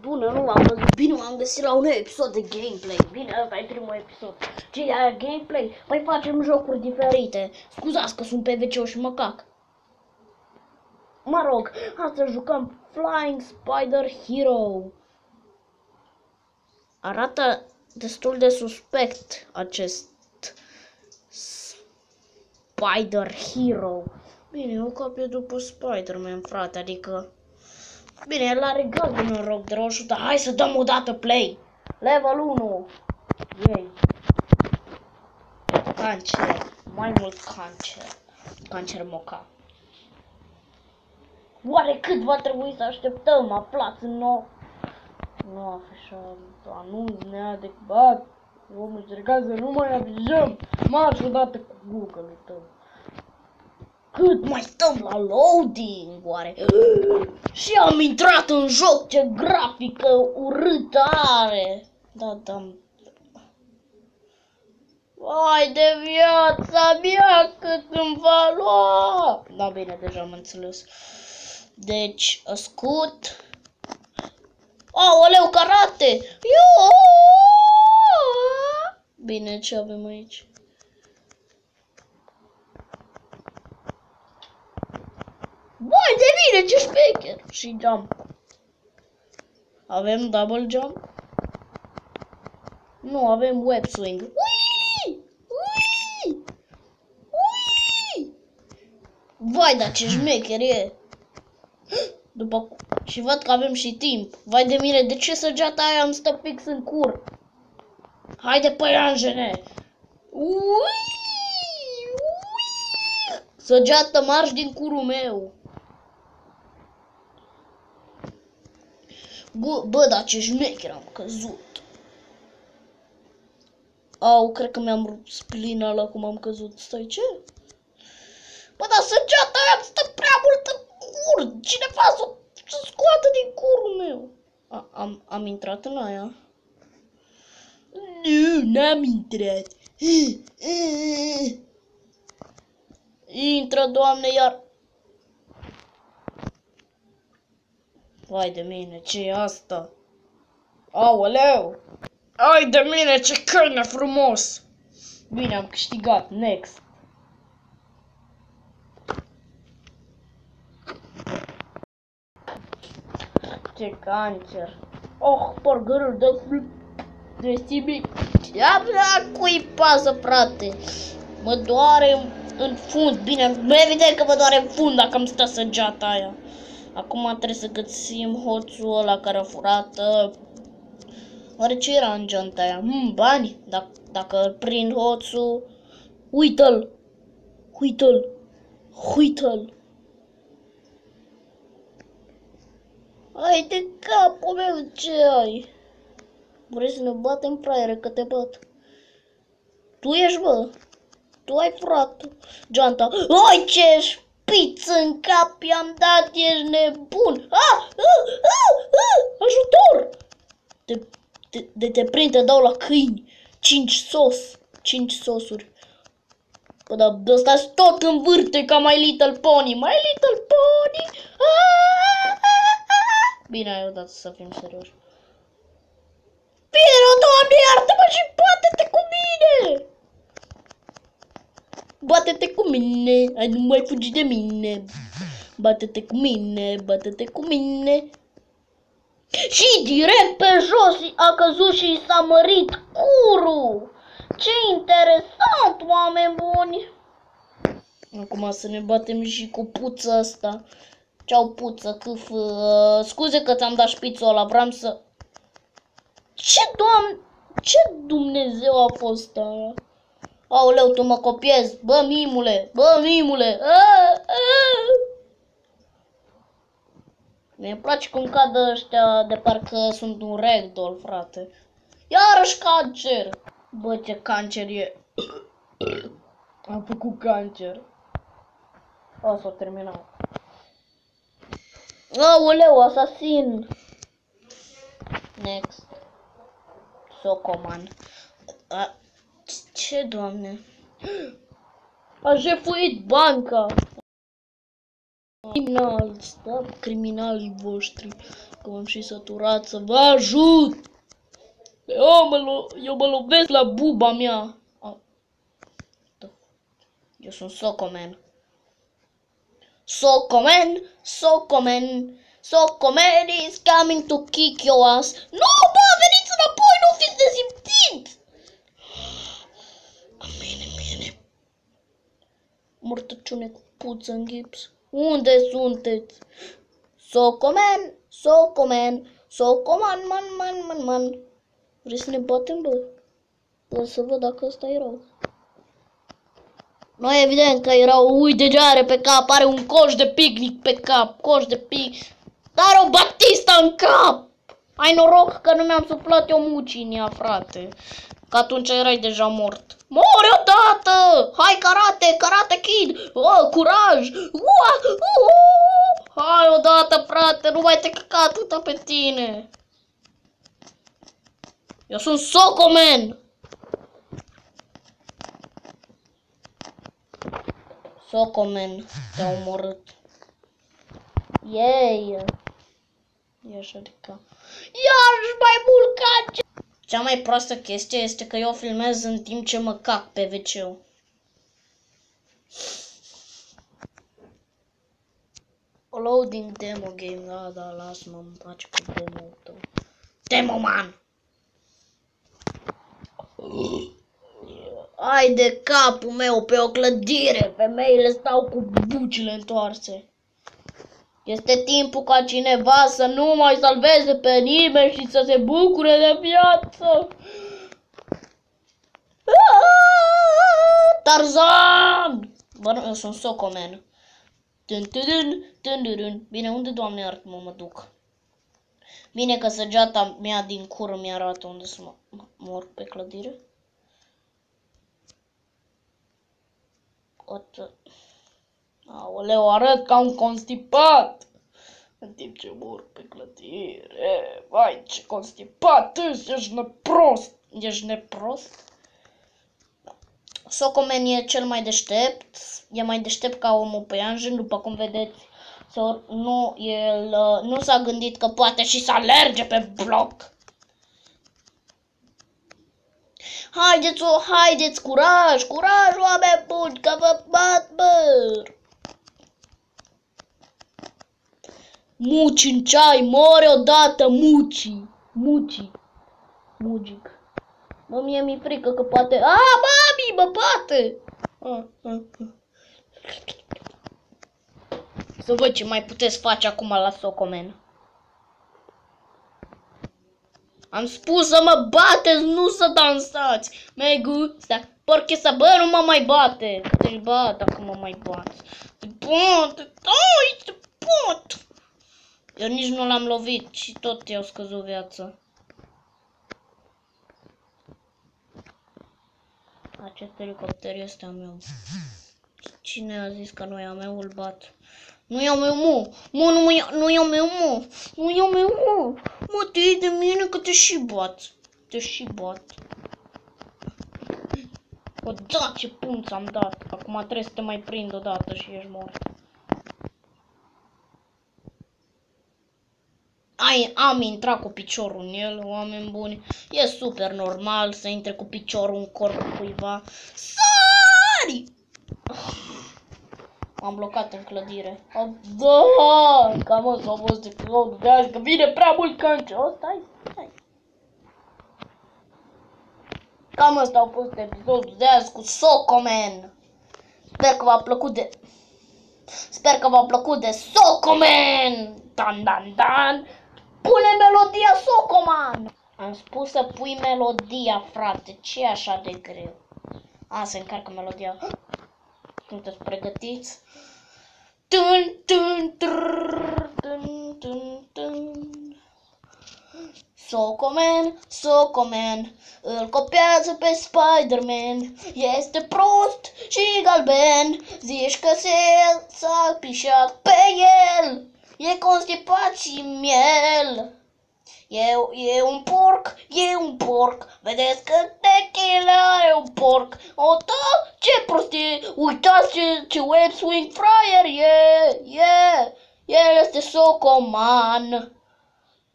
Bună, nu am văzut. Bine, m-am găsit la un episod de gameplay. Bine, ăsta e primul episod. Ce e gameplay? Păi facem jocuri diferite. Scuzați că sunt pe WC și mă cac. Mă rog, astăzi jucăm Flying Spider Hero. Arată destul de suspect acest Spider Hero. Bine, o copie după Spider-Man, frate, adică... Bine, el are galben în loc de roșu, dar hai să dăm o dată play. Level 1. Yay. Cancer. Mai mult cancer. Cancer moca. Oare cât va trebui să așteptăm? Aflați în nou. Nu afișăm anunț neadecvat. Vom încerca să nu mai afișăm. Marș odată cu Google-ul tău. Cât mai stăm la loading, oare? Și am intrat în joc, ce grafică urâtă are! Da. Vai de viața mea, cât îmi va lua! Da, bine, deja am înțeles. Deci, scut. Aoleu, karate! Iu! Bine, ce avem aici? Băi, de bine, ce șmecher! Și jump. Avem double jump? Nu, avem web swing. Ui! Ui! Ui! Vai, dar ce șmecher e! Și văd că avem și timp. Vai de mine, de ce săgeata aia îmi stă fix în cur? Haide, păianjene! Ui! Ui! Săgeată, marș din curul meu! Bă, dar ce șmecher, am căzut. Au, cred că mi-am rupt splina la cum am căzut. Stai, ce? Bă, dar săgeata aia stă prea mult în cur. Cineva să scoată din curul meu. Am intrat în aia. Nu, n-am intrat. Intră, Doamne, iar. Vai de mine, ce e asta? Aoleu! Ai de mine, ce câine frumos! Bine, am câștigat. Next. Ce cancer. Oh, porgărul de simic. Ia cui pasă, frate. Mă doare în fund. Bine, evident că mă doare în fund dacă îmi stă săgeata aia. Acum trebuie să găsim hoțul ăla care a furat. Oare ce era în geanta aia? Bani? Dacă îl prind hoțul... Uită-l! Uită-l! Uită-l! Hai de capul meu, ce ai? Vrei să ne batem, fraiere, că te bat. Tu ești, bă? Tu ai furat geanta. Ai, ce șpiț în cap i-am dat, ești nebun! Ajutor! Te prind, te dau la câini. 5 sosuri. Bă, dar ăsta-s tot învârte ca My Little Pony. My Little Pony! Bine, ai odată să fim serioși. Bine, Doamne, iartă-mă și bate-te cu mine! Bate-te cu mine, ai nu mai fugi de mine. Bate-te cu mine, bate-te cu mine. Și direct pe jos a căzut și s-a mărit curul. Ce interesant, oameni buni. Acum să ne batem și cu puța asta. Ceau, puță, câf. Scuze că ți-am dat șpițul ăla, vreau să... Ce Dumnezeu a fost aia? Aoleu, tu mă copiezi. Bă, mimule, bă, mimule. Mi-e place cum cad ăștia de parcă sunt un ragdoll, frate. Iarăși cancer. Bă, ce cancer e. Am făcut cancer. O, s-a terminat. Aoleu, asasin. Next. Socoman. Ce, Doamne? A jefuit banca. Criminal, stop criminalii voștri, că m-am și săturat să vă ajut. Eu mă lovesc la buba mea. Eu sunt Socoman. Socoman is coming to kick your ass. Nu, bă, veniți înapoi, nu fiți nesimțiți! Bine. Mortăciune cu puță în gips. Unde sunteți? Socoman, man. Vrei să ne batem, bă? Vreau să văd dacă ăsta e rău. Nu, evident că era, uite ce are pe cap, are un coș de picnic pe cap, dar are o batistă în cap! Ai noroc că nu mi-am suflat eu mucii în ea, frate, că atunci erai deja mort. Mori odată! Hai, karate kid! Oh, curaj! Hai odată, frate, nu mai te căca atâta pe tine! Eu sunt Socoman! Socoman te-a omorât. Yay! E așa de ca. Iarăși mai mult ca. Cea mai proastă chestie este că eu filmez în timp ce mă cac pe WC-ul. Loading demo game, da, lasă-mă, îmi place cu demo-ul tău. Demo man! Ai de capul meu pe o clădire, femeile stau cu bucile întoarse. Este timpul ca cineva să nu mai salveze pe nimeni și să se bucure de viață. Tarzan! Bă, nu, eu sunt Socoman. Bine, unde, Doamne iartă-mă, mă duc? Bine că săgeata mea din cură mi-arată unde să mor pe clădire. Aoleu, arăt ca un constipat în timp ce mor pe clădire. Vai, ce constipat ești neprost. Ești neprost? Socoman e cel mai deștept. E mai deștept ca omul păianjen, după cum vedeți. El nu s-a gândit că poate și să alerge pe bloc. Haideți, curaj, oameni buni, că vă bat, bă! Muci în ceai, mori odată, Mugic. Mă, mie mi-e frică că poate. Mami, mă bate! Să văd ce mai puteți face acum la Socoman. Am spus să mă bateți, nu să dansați. Me gusta, porque să bă, nu mă mai bate. Că te-și bat, acum mă mai bați. Te pot. Eu nici nu l-am lovit și tot i-au scăzut viața. Acest elicopter este a meu. Cine a zis că nu e a meu, îl bat. Nu e a meu, mă! Nu e a meu, mă! Mă, te iei de mine că te și bat. O, da, ce pun ți-am dat. Acum trebuie să te mai prind odată și ești mort. Am intrat cu piciorul în el, oameni buni. E super normal să intre cu piciorul în corpul cuiva. Sari! M-am blocat în clădire. Da! Cam ăsta a fost episodul de azi, că vine prea mult cancer. Stai. Cam ăsta a fost episodul de azi cu Socoman. Sper că v-a plăcut de Socoman. Dan. Pune melodia, Socoman. Am spus să pui melodia, frate. Ce e așa de greu? Se încarcă melodia. Sunteți pregătiți? Socoman îl copiază pe Spider-Man. Este prost și galben. Zici că s-a pișat pe el. E constipat și miel. E un porc, e un porc. Vedeți câte chile are un porc. O, da, ce prostie. Uitați ce web swing fryer e. El este socoman.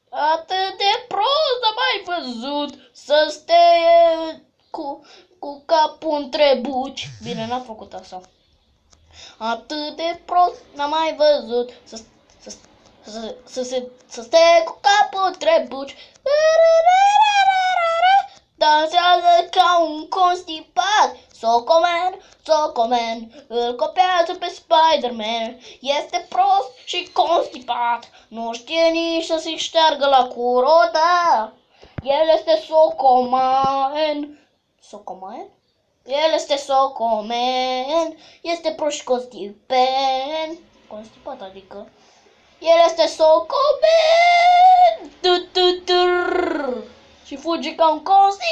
Atât de prost am mai văzut să stea cu capul între buci. Bine, n-am făcut așa. Atât de prost n-am mai văzut să stea cu capul între buci. Dansează ca un constipat. Socoman, îl copiază pe Spider-Man. Este prost și constipat. Nu știe nici să se șteargă la curoda. El este Socoman. Socoman? El este Socoman. Este prost și constipat. Constipat, adică. El este Socoman. Și fuge ca un constipat.